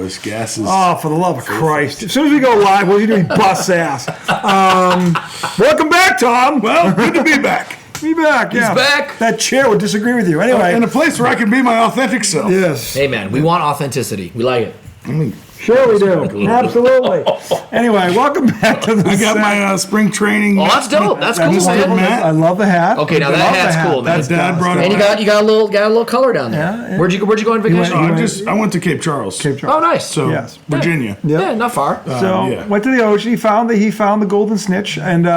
This gas is... Oh, for the love of Christ. As soon as we go live, what are you doing? Bust ass. Welcome back, Tom. Well, good to be back. Be back, yeah. He's back. That chair would disagree with you. Anyway. In a place where I can be my authentic self. Yes. Hey, man, we want authenticity. We like it. Sure we do. Absolutely. Anyway, welcome back to the I got my spring training. Oh, that's dope. That's cool, man. Matt. I love the hat. Okay, now I that love the hat's hat. cool, man. That's Dad brought it. And you got a little color down there. Yeah. Where'd you go on vacation? I went to Cape Charles. Cape Charles. Oh, nice. So, Yes. Virginia. Yeah, not far. So yeah. went to the ocean. He found the golden snitch, and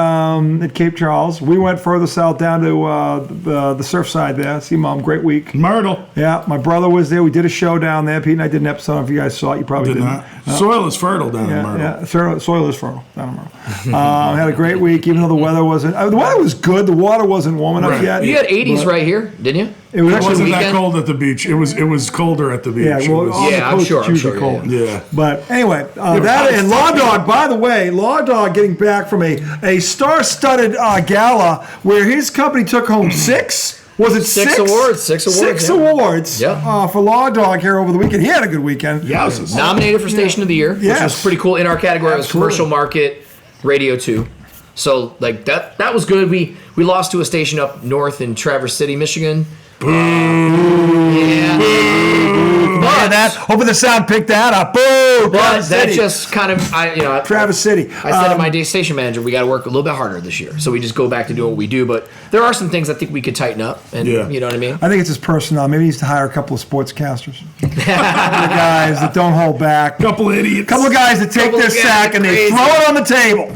at Cape Charles. We went further south down to the surf side there. See Mom, great week. Myrtle. Yeah, my brother was there. We did a show down there. Pete and I did an episode. I don't know if you guys saw it. You probably Did didn't. not. Soil is fertile down in Myrtle. Yeah, soil is fertile. I don't know. Had a great week, even though the weather wasn't. The weather was good. The water wasn't warm enough Right. yet. You had 80s right here, didn't you? It was It actually wasn't that weekend? cold at the beach. It was colder at the beach. Yeah, well, It was- on the Yeah, I'm coast, sure, it's I'm usually sure, cold. yeah. But anyway, that and Law Dog, by the way, Law Dog getting back from a star-studded gala where his company took home six. Was it Six awards, six awards, Six yeah. awards Yeah. for Law Dog here over the weekend. He had a good weekend. Yowzers. Nominated for Station of the Year, which Yes. was pretty cool. In our category, it was Absolutely. Commercial Market, Radio 2. So, like, that was good. We lost to a station up north in Traverse City, Michigan. Yeah. But hoping the sound picked that up. Boo! But Traverse that City. just kind of, Traverse City. I said to my day station manager, we got to work a little bit harder this year. So we just go back to doing what we do. But there are some things I think we could tighten up. And Yeah. you know what I mean? I think it's his personnel. Maybe he needs to hire a couple of sportscasters. Guys that don't hold back. Couple idiots. Couple of guys that take Couple their of guys sack and they crazy. throw it on the table.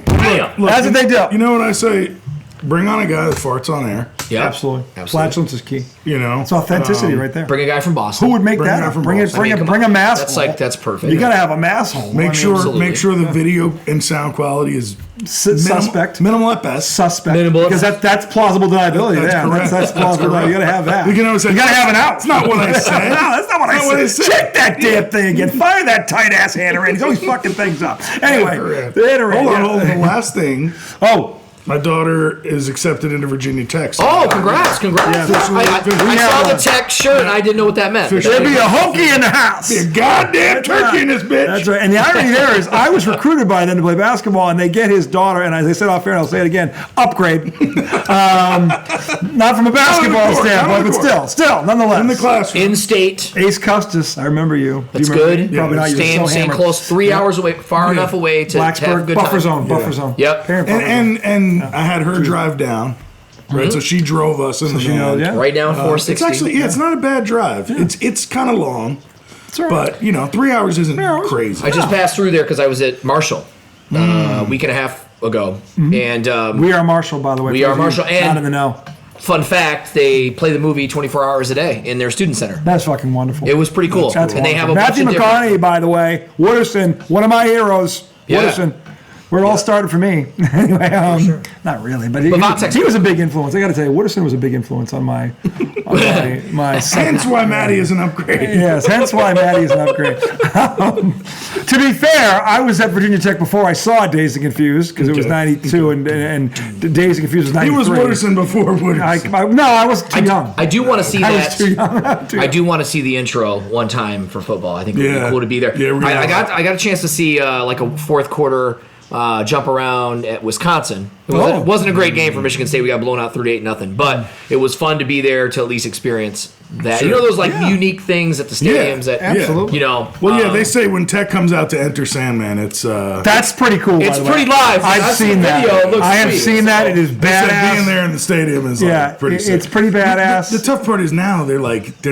Look, That's what they do. You know what I say? Bring on a guy that farts on air. Yeah. Absolutely. Absolutely. Flatulence is key. You know, It's authenticity right there. Bring a guy from Boston. Who would make Bring that a guy up? from Bring Boston. it. I mean, Bring a come on. mass. That's perfect. You got to have a mass hole. Make sure absolutely. the video and sound quality is Suspect. minimal at best. Suspect. Minimal. Because that's plausible deniability. That's Yeah, correct. that's plausible. You got to have that. We can always say, you got to have an out. That's not what I said. No, that's not what I said. Check that damn thing again. Fire that tight ass hander in. He's always fucking things up. Anyway, Hold on. The last thing. Oh. My daughter is accepted into Virginia Tech. So Oh, congrats. Yeah, I saw the tech shirt and I didn't know what that meant. There'll be a honky in the house. be a goddamn turkey in this bitch. That's right. And the irony there is, I was recruited by them to play basketball, and they get his daughter, and as I said off air, and I'll say it again, upgrade. Not from a basketball standpoint, but still, nonetheless. In the classroom. In-state. Ace Custis, I remember you. That's Do you remember? good. Probably not. You were Staying so hammered. close, 3 hours away, far enough away to have a Blacksburg, good buffer time. zone, buffer zone. Yep. Parent buffer zone. And I had her drive down. Right, so she drove us in the she knows, van. yeah. Right down 460. It's actually it's not a bad drive. It's kind of long, That's all right. but 3 hours isn't crazy. I just passed through there because I was at Marshall a week and a half ago. And We are Marshall, by the way. We for Are those Marshall, of you and- not in the know. fun fact, they play the movie 24 hours a day in their student center. That's fucking wonderful. It was pretty cool. That's and they have a Matthew bunch of different- McConaughey, by the way, Wooderson, one of my heroes. Yeah. Wooderson. Where it all started for me. Anyway, not really, but Votex- he was a big influence. I got to tell you, Wooderson was a big influence on my Hence why Maddie is an upgrade. Yes, hence why Maddie is an upgrade. To be fair, I was at Virginia Tech before I saw Dazed and Confused because it was 92 and Dazed and Confused was 93. He was Wooderson before Wooderson. No, I was too young. I do want to see I that. was too young. I do want to see the intro one time for football. I think it would be Yeah. cool to be there. Yeah, really. I got a chance to see like a fourth quarter jump around at Wisconsin. It wasn't a great game for Michigan State. We got blown out 38-0, but it was fun to be there to at least experience that. You know those unique things at the stadiums that absolutely. Well, they say when Tech comes out to enter Sandman, it's That's pretty cool. It's by the way. pretty live. I've seen that. Video. It looks I have sweet. seen that. It is they said badass. being there in the stadium is pretty sick. it's pretty badass. The tough part is now they're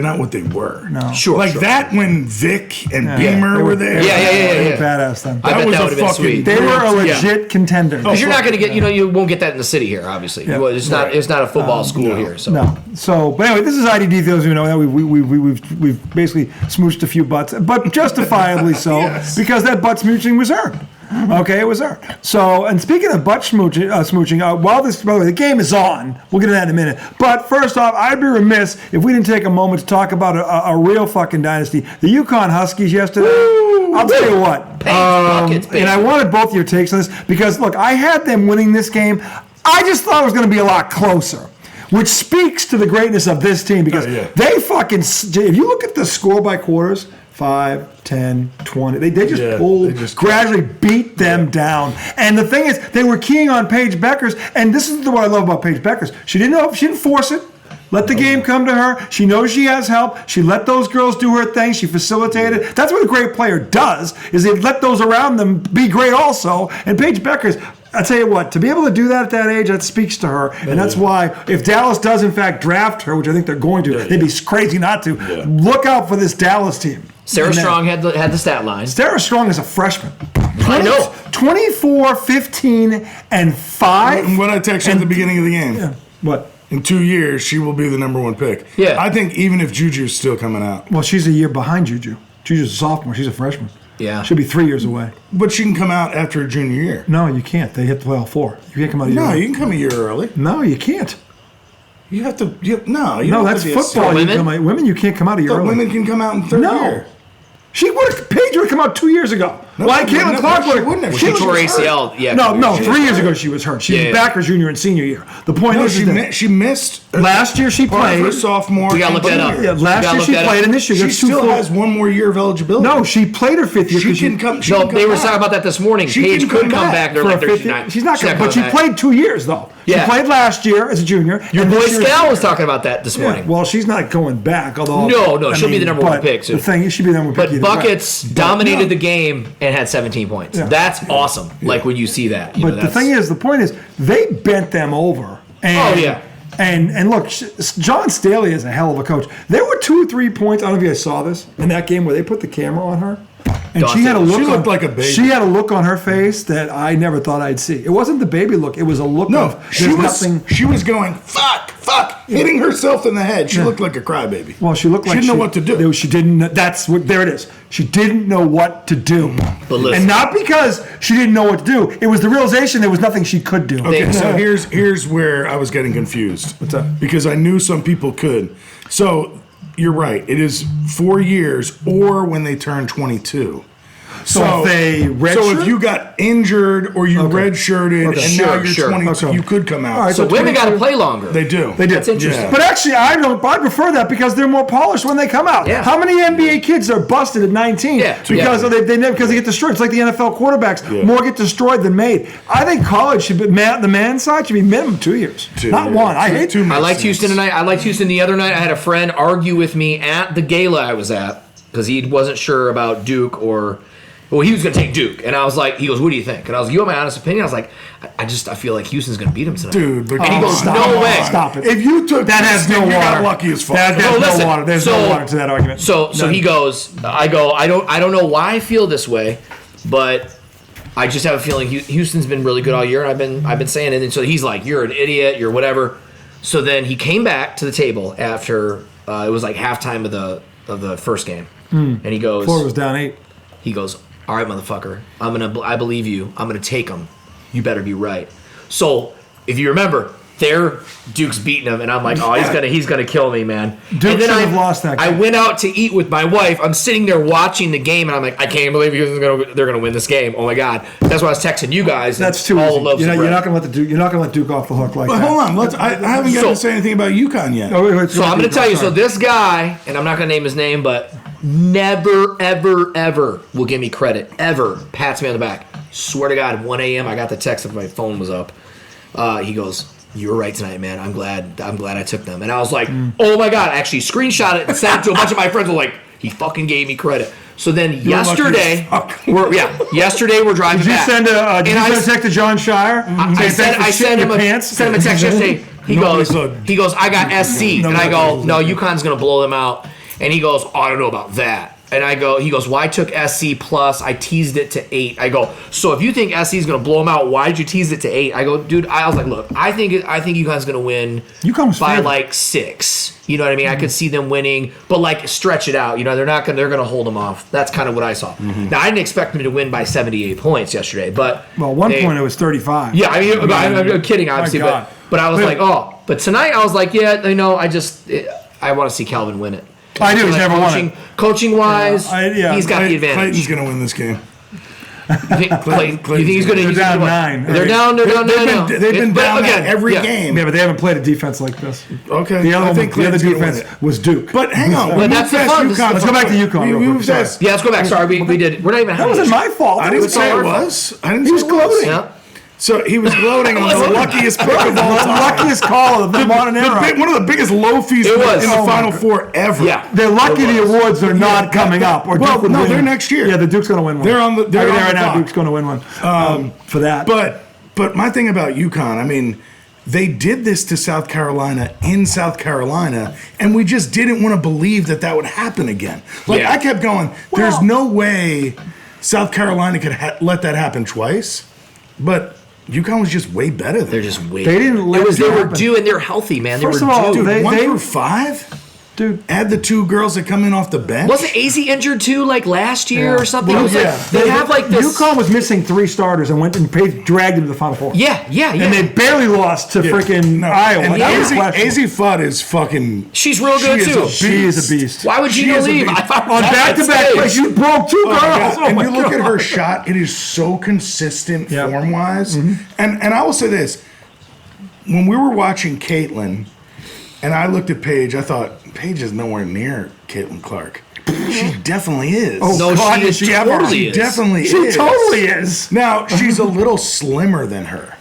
not what they were. No. Sure. That when Vic and Yeah. Beamer They were there. Yeah. Badass then. I bet was that a would have been fucking- sweet. They were a legit contender. Because you're not going to get, you won't get that in the city here, obviously. Yeah. It's not a football school here. So. No. So, but anyway, this is IDD. Those who know that we've basically smooched a few butts, but justifiably so, because that butt smooching was earned. Okay, it was earned. So, and speaking of butt smooching, while this, by the way, the game is on. We'll get to that in a minute. But first off, I'd be remiss if we didn't take a moment to talk about a real fucking dynasty. The Yukon Huskies yesterday. I'll tell you what. Buckets, baby. And I wanted both your takes on this because, look, I had them winning this game. I just thought it was going to be a lot closer, which speaks to the greatness of this team because they fucking, if you look at the score by quarters, 5, 10, 20. They just Yeah, pulled, they just gradually beat them down. And the thing is, they were keying on Paige Bueckers, and this is what I love about Paige Bueckers. She didn't force it. Let the game come to her. She knows she has help. She let those girls do her thing. She facilitated. That's what a great player does, is they let those around them be great also. And Paige Bueckers, I tell you what, to be able to do that at that age, that speaks to her. And that's why, if Dallas does in fact draft her, which I think they're going to, they'd be crazy not to, look out for this Dallas team. Sarah Strong had the stat line. Sarah Strong is a freshman. I know. 24, 15, and 5. What I texted you at the beginning of the game. Yeah. What? In 2 years, she will be the number 1 pick. Yeah. I think even if Juju's still coming out. Well, she's a year behind Juju. Juju's a sophomore. She's a freshman. Yeah. She'll be 3 years away. But she can come out after her junior year. No, you can't. They hit the well 4. You can't come out a year No, early. you can come a year early. No, you can't. You have to. You No, don't that's have to be a football. senior. Women, you can't come out a year But early. women can come out in third No. year. Paige would have come out 2 years ago. No, Why she Caitlin wouldn't Clark have. would She wouldn't have. have? She She tore was hurt. ACL. Yeah. No, she 3 years ago she was hurt. She was Yeah. back her junior and senior year. The point No, is, she missed last year she part of her played. sophomore. We gotta look and that up. junior Yeah, year. last gotta year look she that played, up. and this year She gets 2 still full. has 1 more year of eligibility. No, she played her 5th year. She 'cause can come. She No, can come they were back. talking about that this morning. She Paige can could come come back back. They're for like, a fifth year. She's not coming, but she back. played 2 years though. Yeah. She played last year as a junior. Your and boy this year- Scal was talking about that this Yeah, morning. well, she's not going back. Although No, she'll be the number 1 but pick. So. The thing is, she'll be the number 1 But pick. either way. Buckets dominated no. the game and had 17 points. Yeah. That's awesome. Like when you see that. But the thing is, the point is, they bent them over. And, Oh, yeah. And look, John Staley is a hell of a coach. There were 2 or 3 points. I don't know if you guys saw this in that game where they put the camera on her, and she had a look. She looked like a baby. She had a look on her face that I never thought I'd see. It wasn't the baby look. It was a look No, of she there's was. nothing. She was going fuck, hitting herself in the head. She looked like a crybaby. Well, she looked like she didn't know what to do. She didn't. That's what. There it is. She didn't know what to do, But listen. and not because she didn't know what to do. It was the realization there was nothing she could do. Okay, so here's where I was getting confused. What's that? Because I knew some people could. So you're right. It is 4 years, or when they turn 22. So if they redshirt? if you got injured or you Okay. redshirted Okay. and now Sure, you're sure. 22, Okay. you could come out. All right, So so women got to 22 play longer. They do. They did. That's interesting. Yeah. But actually, I prefer that because they're more polished when they come out. Yeah. How many NBA kids are busted at 19 Yeah. because Yeah. because they get destroyed? It's like the NFL quarterbacks. Yeah. More get destroyed than made. I think college should be the man side should be minimum 2 years, 2 not years. 1. I hate Two I liked makes Houston sense. tonight. I liked Houston the other night. I had a friend argue with me at the gala I was at because he wasn't sure about Duke or. Well, he was going to take Duke, and I was like, he goes, "What do you think?" And I was like, "You want my honest opinion?" I was like, "I feel like Houston's going to beat him tonight." Dude, but And he goes, stop "No it. way." Stop it. If you took That has no you water. got lucky as fuck. There's No, listen, no water. There's so- no water to that argument. So he goes, I don't know why I feel this way, but I just have a feeling Houston's been really good all year, and I've been saying it. And so he's like, "You're an idiot. You're whatever." So then he came back to the table after it was like halftime of the first game, and he goes, Florida was down 8. He goes, "All right, motherfucker. I believe you. I'm gonna take him. You better be right." So if you remember, Duke's beating him, and I'm like, "Oh, he's gonna kill me, man." Duke and then should have lost that I game. went out to eat with my wife. I'm sitting there watching the game, and I'm like, "I can't believe they're gonna win this game. Oh my god!" That's why I was texting you guys. That's too all easy. the loaves You're of not bread. going to let Duke. You're not going to let Duke off the hook like But that. hold on, I haven't gotten So- to say anything about UConn yet. Oh, wait, So I'm going to tell you. So this guy, and I'm not going to name his name, but never, ever, ever will give me credit. Ever pats me on the back. Swear to God, 1 a.m. I got the text if my phone was up. He goes, "You were right tonight, man. I'm glad I took them." And I was like, "Oh my God!" I actually screenshot it and sent it to a bunch of my friends. Were like, "He fucking gave me credit." So then yesterday, yesterday we're driving Did you back. send a text to John Shire? I sent him a text yesterday. He goes, "I got SC," and I go, "No, UConn's gonna blow them out." And he goes, "Oh, I don't know about that." And he goes, "Well, I took SC plus. I teased it to 8." I go, "So if you think SC is gonna blow them out, why did you tease it to 8?" I go, "Dude," I was like, "Look, I think UConn's gonna win UConn was by favored. like 6. You know what I mean? I could see them winning, but like stretch it out. You know, they're gonna hold them off. That's kind of what I saw. Now I didn't expect them to win by 78 points yesterday, but Well, one point it was 35. yeah, I mean, I'm kidding, obviously, God. but I was like, oh. But tonight, I was like, yeah, I want to see Calvin win it. I do. He's never won it. Coaching wise, Yeah, he's got the advantage. Clayton's going to win this game. You think he's going to They're use down it? 9. They're down now. They've been down every game. Yeah, but they haven't played a defense like this. Okay. The other Clayton's gonna defense win it. was Duke. But hang on. But that's the fun. Let's go back to UConn real quick. Sorry. Yeah, let's go back. Sorry, we did. We're not even. That wasn't my fault. I didn't say it was. I didn't He say was it was. gloating. Yeah. So he was gloating on the luckiest pick of all The time. luckiest call of the modern era. One of the biggest low fees in was. the Oh my Final Four ever. Yeah. They're lucky the awards are not coming up. Or Well, Duke would no, win they're one. next year. Yeah, the Duke's going to win one. They're on the- they're on the right now. clock. Duke's going to win one for that. But my thing about UConn, I mean, they did this to South Carolina in South Carolina, and we just didn't want to believe that would happen again. Like, Yeah. I kept going, there's no way South Carolina could let that happen twice. But UConn was just way better than They're just way. They didn't let They it were happen. due, and they're healthy, man. First they were of all, due. Dude, they- 1 through 5? Dude. Add the 2 girls that come in off the bench. Wasn't AZ injured too, like last year or something? Well, It was like, yeah. they have like this. UConn was missing 3 starters and went and dragged them to the Final Four. Yeah. And they barely lost to freaking No, Iowa. And That was AZ questionable. Fudd is fucking. She's real good she is too. a She is a beast. Why would She Gino is a leave? beast. I thought On that back-to-back stage. plays, you broke 2 Oh my girls. God. Oh And my you look God. at her shot; it is so consistent Yeah. form wise. And I will say this: when we were watching Caitlin, and I looked at Paige, I thought Paige is nowhere near Caitlin Clark. She definitely is. Oh, No, God, she is she ever? totally she is. definitely She is. totally is. Now she's a little slimmer than her,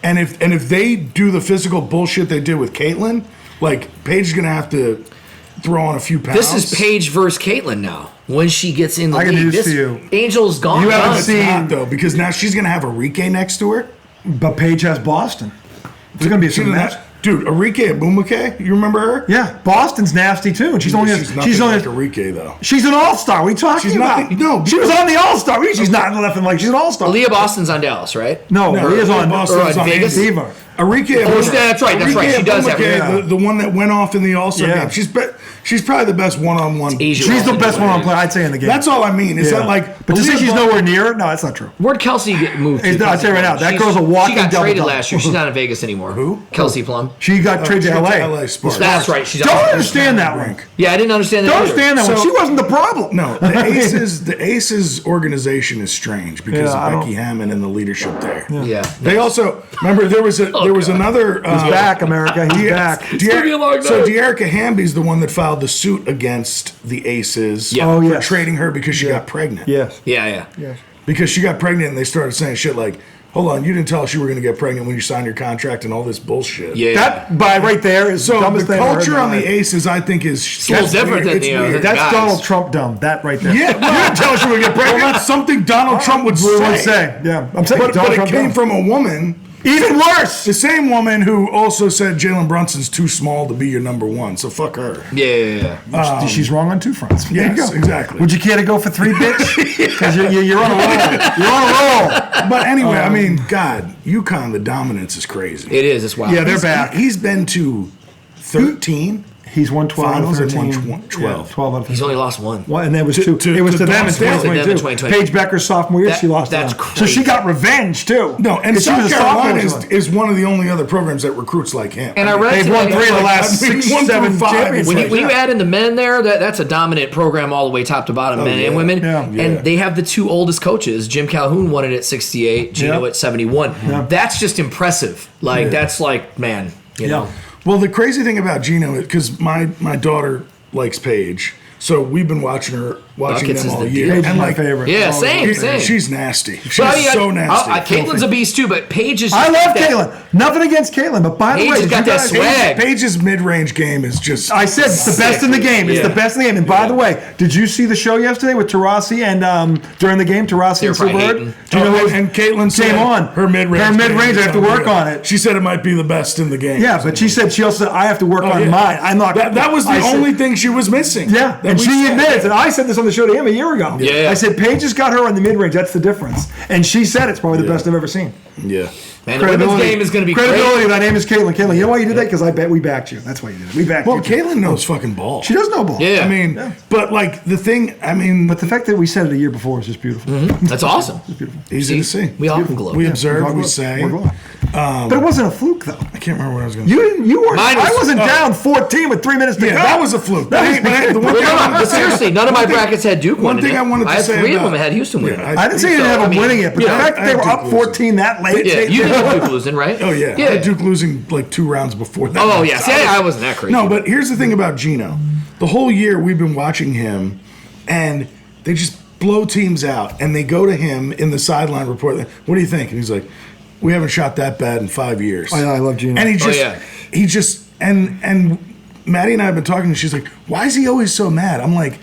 and if they do the physical bullshit they did with Caitlin, like Paige is gonna have to throw on a few pounds. This is Paige versus Caitlin now. When she gets in the I got league, news for you. Angel's gone. You haven't done. It's seen- not, though, because now she's gonna have Arike next to her. But Paige has Boston. It's going to be a She's super match. Dude, Arike Abumake, you remember her? Yeah, Boston's nasty too, and she's only She's she's nothing only like Arike though. she's an all-star. What are you talking She's about? nothing- no, she was on the all-star. What do you mean she's not nothing like she's an all-star? Leah Boston's on Dallas, right? No, No, he is on Boston or is on on Vegas? Diva. Arike. Oh, that's right. That's right. She does have- Abumake, the one that went off in the All-Star Yeah. game. She's probably the best one-on-one. Asia. She's the best one on play, I'd say, in the game. That's all I mean. Is Yeah. that like? But to say Leah she's Bo- nowhere near it, no, that's not true. Where'd Kelsey get moved? Hey, to? I'll tell you right now, that She's- girl's a walking She got double traded double. last year. She's not in Vegas anymore. Who? Kelsey Plum. She got traded to LA. LA Sparks. That's right. She's Don't on. understand that one. Rank. Yeah, I didn't understand that. Don't either. understand that one. So- She wasn't the problem. No, the Aces organization is strange because Yeah, I of don't- Becky Hammond and the leadership there. Yeah. They also remember there was another. He's back, America. He's back. gonna be a long So night. De'Erica Hamby's the one that filed the suit against the Aces Yeah. Oh, for yes. trading her because she got pregnant. Yes. Yeah. Because she got pregnant and they started saying shit like, hold on, you didn't tell us you were going to get pregnant when you signed your contract and all this bullshit. Yeah. That by right there is So the dumbest the thing I've ever heard culture in my on the life. Aces, I think, is a little different than it's the weird. other- That's guys. Donald Trump dumb. That right there. Yeah, well, you didn't tell us you were going to get pregnant. Well, that's something Donald Trump would We say. would say. Yeah, I'm saying But Donald it Trump came dumb. from a woman. Even worse. The same woman who also said Jalen Brunson's too small to be your number one, so fuck her. Yeah. She's wrong on 2 fronts. There you Yes, go. exactly. Would you care to go for 3, bitch? Because you're on a roll. You're on a roll. But anyway, I mean, God, UConn, the dominance is crazy. It is. It's wild. Yeah, they're back. He's been to 13 He's won 12 finals out of and 13. won 12. 12 out of 13. He's only lost one. Well, and there was 2. to- it was to to them in Dawn Staley. 2022. 2020. Paige Becker's sophomore year, That- she lost to that's them. crazy. So she got revenge, too. No, and 'Cause she was South a sophomore Carolina when she is one of the only other programs that recruits like him. And I read They've today, won 3 of the last I mean, 6, 1 through 7 5 championships. is when you Yeah. add in the men there, that's a dominant program all the way top to bottom, men yeah. and women. Yeah. And Yeah. they have the 2 oldest coaches. Jim Calhoun won it at 68, Gino Yeah. at 71. Yeah. That's just impressive. Like, that's like, man, you know. Well, the crazy thing about Gino is because my daughter likes Paige, so we've been watching Buckets them is all the year. Paige is And my like, favorite. Yeah, Oh, same. she's nasty. She's But I mean, so nasty. Caitlin's a beast too, but Paige is. I just love that- Caitlin. Nothing against Caitlin, but by the Paige way, has did got you that guys- swag. Paige's mid-range game is just. I said it's the best in the game. It's Yeah. the best in the game. And by the way, did you see the show yesterday with Tarasi and during the game, Tarasi They were and Sue probably Bird? hating. Do you know who and Caitlin said came on? her mid-range. Her mid-range, I have to work on it. She said it might be the best in the game. Yeah, but she said she also said I have to work on yeah. mine. I'm not. That was the I said- only thing she was missing. Yeah, that and we she said. admits, and I said this on the show to him a year ago. Yeah. I said Paige has got her on the mid-range. That's the difference. And she said it's probably the best I've ever seen. Yeah. Man, the women's game is going to be credibility. great. My name is Caitlin. Caitlin, you know why you did that? Because I bet we backed you. That's why you did it. We backed Well, you. Caitlin knows fucking ball. She does know ball. Yeah. I mean, but like the thing, I mean, But the fact that we said it a year before is just beautiful. That's awesome. easy to See? see. We all can glow. We Yeah, observe, We're we glowing. say. We're glowing. But it wasn't a fluke, though. I can't remember what I was going to say. You weren't. I wasn't down 14 with 3 minutes to go. That was a fluke. Seriously, none of my brackets had Duke winning. One thing I wanted to say, I had 3 of them had Houston winning. I didn't say you didn't have them winning it, but the fact that they were up 14 that late. Yeah, you didn't have Duke losing, right? Oh yeah, I had Duke losing like 2 rounds before that. Oh yeah, see, I wasn't that crazy. No, but here's the thing about Gino. The whole year we've been watching him, and they just blow teams out, and they go to him in the sideline report. What do you think? And he's like, "We haven't shot that bad in 5 years." Oh, yeah, I love Gino. And he just, and Maddie and I have been talking, and she's like, "Why is he always so mad?" I'm like,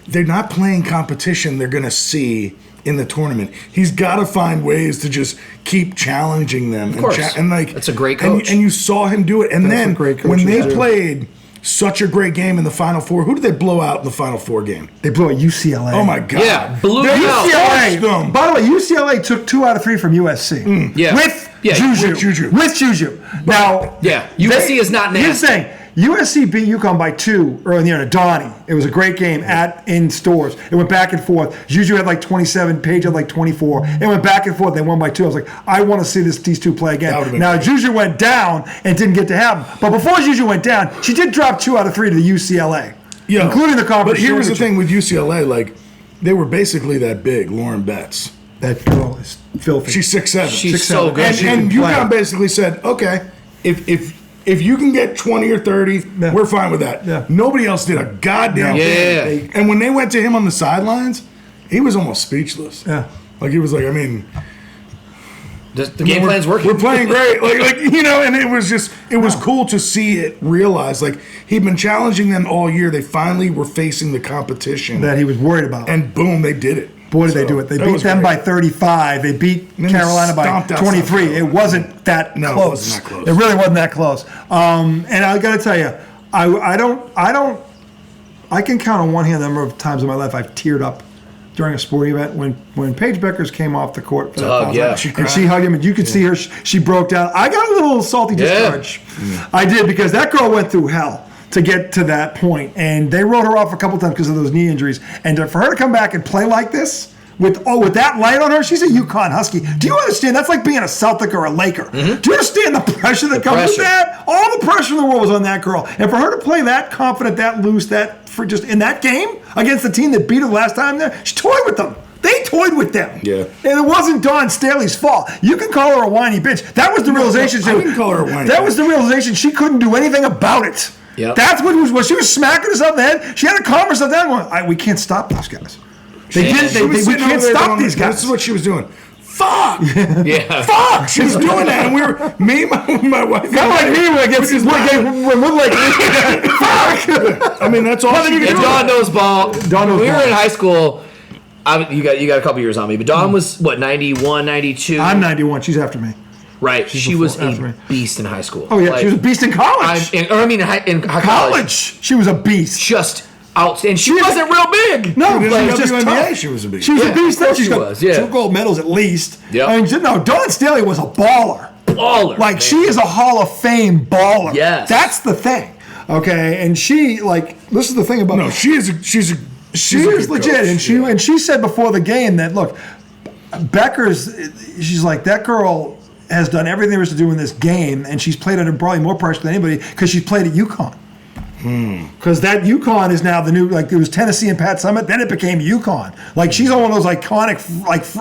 "They're not playing competition they're going to see in the tournament. He's got to find ways to just keep challenging them." Of course. And like, that's a great coach. And you saw him do it. And That's a then great coach when they too. played such a great game in the Final Four, who did they blow out in the Final Four game? They blew at UCLA. Oh my God! Yeah, blew They them out. torched them. By the way, UCLA took 2 out of 3 from USC. Yeah. With Yeah, Juju. With Juju. Now, Yeah, USC is not nasty. Here's the thing. USC beat UConn by 2 early in the year to Donnie. It was a great game in stores. It went back and forth. Juju had like 27. Paige had like 24. It went back and forth. They won by 2. I was like, I want to see these two play again. Now, Juju went down and didn't get to happen. But before Juju went down, she did drop 2 out of 3 to the UCLA, including the conference. But here was the thing with UCLA, like, they were basically that big, Lauren Betts. That girl is filthy. She's 6'7". She's so good. And UConn basically said, okay, if you can get 20 or 30, we're fine with that. Yeah. Nobody else did a goddamn thing. And when they went to him on the sidelines, he was almost speechless. Yeah. Like, he was like, I mean, the game plan's working. We're playing great. Like, you know, and it was cool to see it realized. Like, he'd been challenging them all year. They finally were facing the competition that he was worried about. And boom, they did it. Boy, did they do it. They beat them by 35. They beat Carolina by 23. It wasn't that close. It wasn't that close. It really wasn't that close. And I got to tell you, I can count on one hand the number of times in my life I've teared up during a sporting event when Paige Bueckers came off the court for that yeah. and she hugged him, and you could see her. She broke down. I got a little salty discharge. I did, because that girl went through hell to get to that point, and they wrote her off a couple times because of those knee injuries. And for her to come back and play like this with that light on her, she's a UConn Husky. Do you understand? That's like being a Celtic or a Laker. Mm-hmm. Do you understand the pressure that comes with that? All the pressure in the world was on that girl, and for her to play that confident, that loose, for just in that game against the team that beat her last time there, she toyed with them. They toyed with them. Yeah. And it wasn't Dawn Staley's fault. You can call her a whiny bitch. That was the realization. I didn't call her a whiny bitch. That was the realization. She couldn't do anything about it. Yep. That's what it was. When she was smacking herself in the head, she had a converse with them going, we can't stop those guys. We can't stop these guys. This is what she was doing. Fuck! Yeah. Fuck! She was doing that, and my wife. Not like me when Woodlake. Fuck! I mean, that's all she And could do. Dawn knows ball. Dawn knows When we ball. were in high school, you got a couple years on me, but Dawn was, 91, 92? I'm 91. She's after me. Right. She was after a me. beast in high school. Oh, yeah. She was a beast in college. in college. College. She was a beast. Just out. And she wasn't real big. No, In she the was just WNBA, tough. she was a beast. She was Yeah, a beast. of course She's she got was, yeah. 2 gold medals at least. Yep. I mean, no, Dawn Staley was a baller. Baller. Like, man. she is a Hall of Fame baller. Yes. That's the thing. Okay, and she, this is the thing about she's She is legit, and she said before the game that, look, Bueckers, she's like, that girl has done everything there is to do in this game, and she's played under probably more pressure than anybody because she's played at UConn. Because that UConn is now the new, like, it was Tennessee and Pat Summitt, then it became UConn. Like, she's on one of those iconic,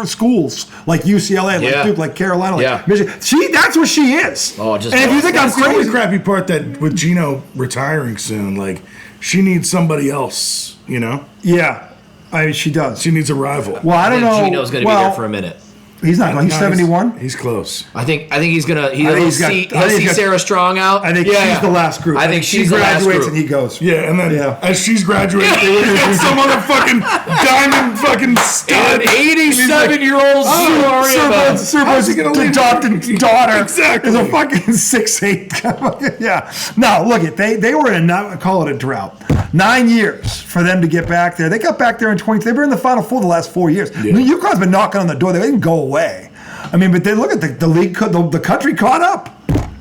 schools, like UCLA, like Duke, like Carolina, like Michigan. That's what she is. Oh, just and if you think I'm That's the only crazy, crappy part, that with Gino retiring soon, like, she needs somebody else, you know? yeah, she does. She needs a rival. Well, I don't know. Gino's going to be there for a minute. He's not going. He's 71. He's close. I think he's gonna. think He'll see Sarah Strong out. I think she's the last group. I think she she's the last graduates group. and he goes. Yeah, and then as she's graduating, they would get some other fucking diamond fucking stud. An 87-year-old How's he gonna leave adopted daughter Exactly. is a fucking 6'8". Yeah. No, look it. They were in a call it a drought. 9 years for them to get back there. They got back there in 20. They were in the Final Four the last 4 years. Yeah. I mean, UConn's been knocking on the door. They didn't go away. I mean, but they look at the league. The country caught up.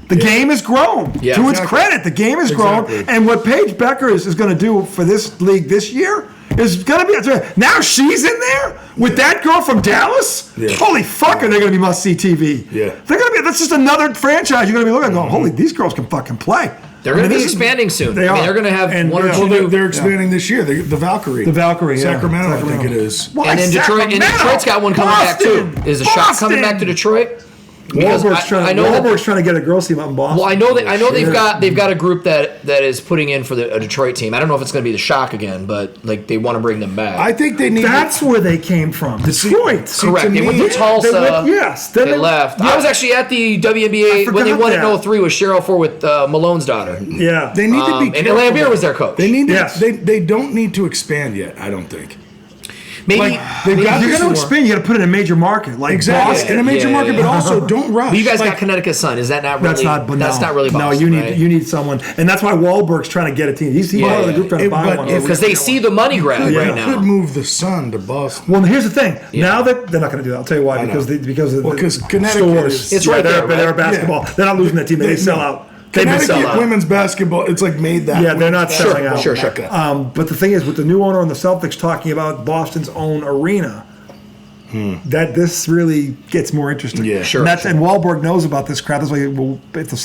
The game has grown. Yeah, to its credit, the game has grown. And what Paige Bueckers is going to do for this league this year is going to be. Now she's in there with that girl from Dallas. Yeah. Holy fuck, are they going to be must-see TV? Yeah. They're going to be. That's just another franchise you're going to be looking at going, holy, these girls can fucking play. They're going to be expanding soon. They are. They're going to have one or two. Well, they're expanding this year. The Valkyrie. The Valkyrie, yeah. Sacramento, I think it is. Why And in Detroit, Detroit's got one coming back too. Is a shot coming back to Detroit? Because Wahlberg's trying to get a girls team up in Boston. Well, I know they've got a group that is putting in for a Detroit team. I don't know if it's going to be the Shock again, but like they want to bring them back. I think they need. That's where they came from. Detroit. Correct. They went to Tulsa. They left. Yeah. I was actually at the WNBA when they won in 03 with Cheryl Ford with Malone's daughter. Yeah. They need to be. And Lambier was their coach. They need. They don't need to expand yet. I don't think. Maybe they've got you're going to expand. You got to put it in a major market, like Boston. In a major market, but also don't rush. But you guys got Connecticut Sun. Is that not really? That's not really Boston. No, you need someone, and that's why Wahlberg's trying to get a team. He's part of the group trying to buy one because they see the money grab right now. Could move the Sun to Boston. Well, here's the thing. Now that they're not going to do that, I'll tell you why. Because Connecticut is. It's right there. They're basketball. They're not losing that team. They sell out. Connecticut women's basketball, it's like made that. Yeah, they're not selling out. Sure. But the thing is, with the new owner and the Celtics talking about Boston's own arena, that this really gets more interesting. Yeah, sure. And Wahlberg knows about this crap. That's why, if the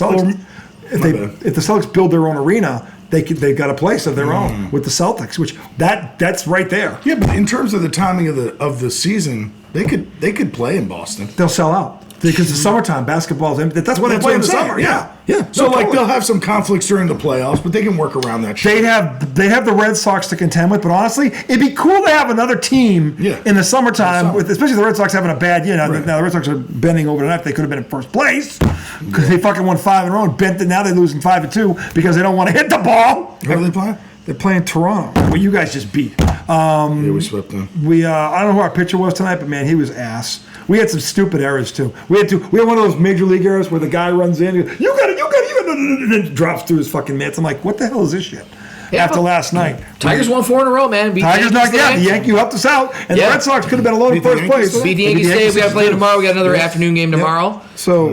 Celtics build their own arena, they've got a place of their own with the Celtics, which that's right there. Yeah, but in terms of the timing of the season, they could play in Boston. They'll sell out. Because the summertime basketball is that's when they play in the summer. Yeah. So they'll have some conflicts during the playoffs, but they can work around that shit. They have the Red Sox to contend with, but honestly, it'd be cool to have another team in the summertime, especially the Red Sox having a bad year. Now the Red Sox are bending over tonight. They could have been in first place because they fucking won 5 in a row and bent it. Now they're losing 5-2 because they don't want to hit the ball. Who are they playing? They're playing Toronto. Well, you guys just beat. We swept them. I don't know who our pitcher was tonight, but man, he was ass. We had some stupid errors too. We had one of those major league errors where the guy runs in, you got it, and then drops through his fucking mitts. I'm like, what the hell is this shit? After last night, Tigers won 4 in a row, man. Tigers knocked the Yankee helped us out, and the Red Sox could have been alone in first place. Beat the Yankees today. We got to play tomorrow. We got another afternoon game tomorrow. So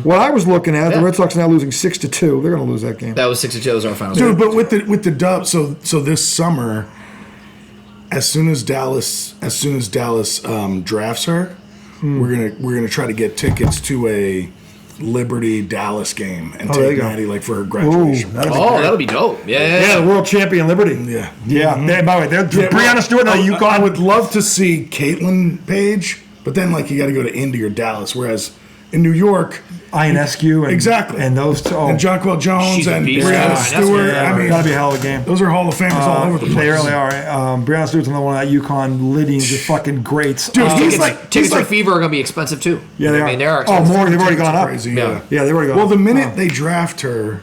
what I was looking at, the Red Sox are now losing 6-2. They're going to lose that game. That was 6-2. That was our final. Dude, but with the dub, so this summer, as soon as Dallas drafts her, we're gonna try to get tickets to a Liberty Dallas game and take Maddie for her graduation. That'll be dope. Yeah, the world champion Liberty. Yeah. By the way, Brianna Stewart and UConn. I would love to see Caitlin Page, but then you got to go to Indy or Dallas, whereas in New York, Ionescu and those two, and Jonquel Jones and Brianna Stewart. I mean, gotta be a hell of a game. Those are Hall of Famers all over the place. They really are. Brianna Stewart's another one at UConn. Liddy's the fucking greats. Dude, tickets for Fever are gonna be expensive too. Yeah, they are. I mean, they are expensive. More. They've already gone up. Crazy, yeah, they've already gone up. Well, the minute they draft her,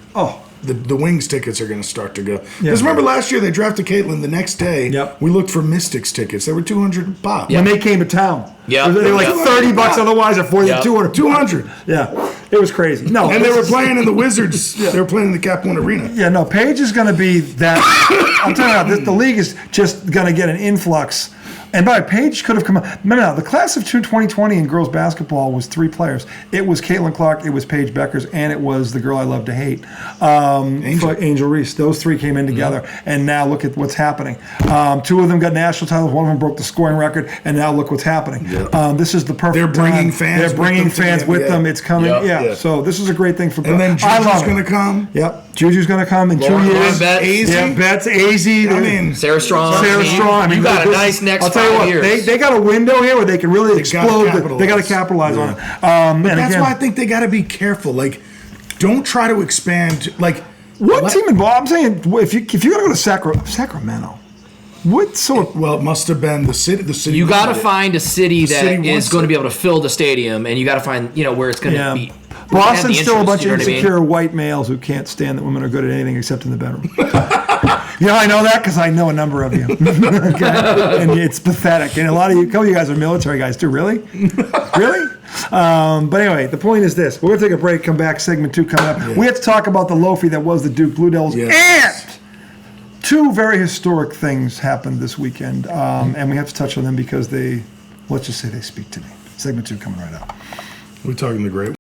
the Wings tickets are going to start to go. Because remember last year they drafted Caitlin. The next day, we looked for Mystics tickets. They were $200 pop. When they came to town. Yeah, they were like $30 otherwise, or $200. 200. Yeah, it was crazy. No, and they were playing in the Wizards. They were playing in the Cap One Arena. Yeah, no, Paige is going to be that. I'm telling you, the league is just going to get an influx. And by the way, Paige could have come up. Remember now, the class of 2020 in girls basketball was 3 players. It was Caitlin Clark, it was Paige Bueckers, and it was the girl I love to hate, Angel Reese. Those 3 came in together, and now look at what's happening. 2 of them got national titles. One of them broke the scoring record, and now look what's happening. Yep. This is the perfect. They're bringing fans. They're bringing fans with them. It's coming. Yep. So this is a great thing for. And then Juju's going to come. Yep, Juju's going to come in 2 years. Betts, AZ. I mean, Sarah Strong. I mean, you got a nice next 5 years. They got a window here where they can really explode. They got to capitalize on it. But that's why I think they got to be careful. Don't try to expand. What team involved? I'm saying if you're going to go to Sacramento, it must have been the city. The city. You got to find a city that is going to be able to fill the stadium, and you got to find where it's going to be. Boston's still a bunch of insecure white males who can't stand that women are good at anything except in the bedroom. I know that because I know a number of you. Okay? And it's pathetic. And a couple of you guys are military guys too. Really? Really? But anyway, the point is this. We're going to take a break, come back, segment 2 coming up. We have to talk about the Loafy that was the Duke Blue Devils. And 2 very historic things happened this weekend. And we have to touch on them because let's just say they speak to me. Segment 2 coming right up. We're talking the great